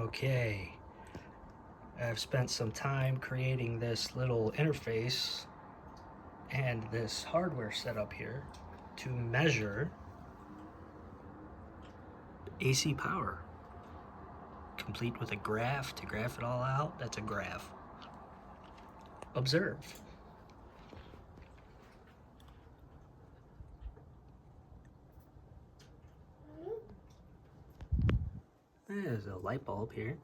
Okay, I've spent some time creating this little interface and this hardware setup here to measure AC power, complete with a graph to graph it all out. That's a graph. Observe. There's a light bulb here.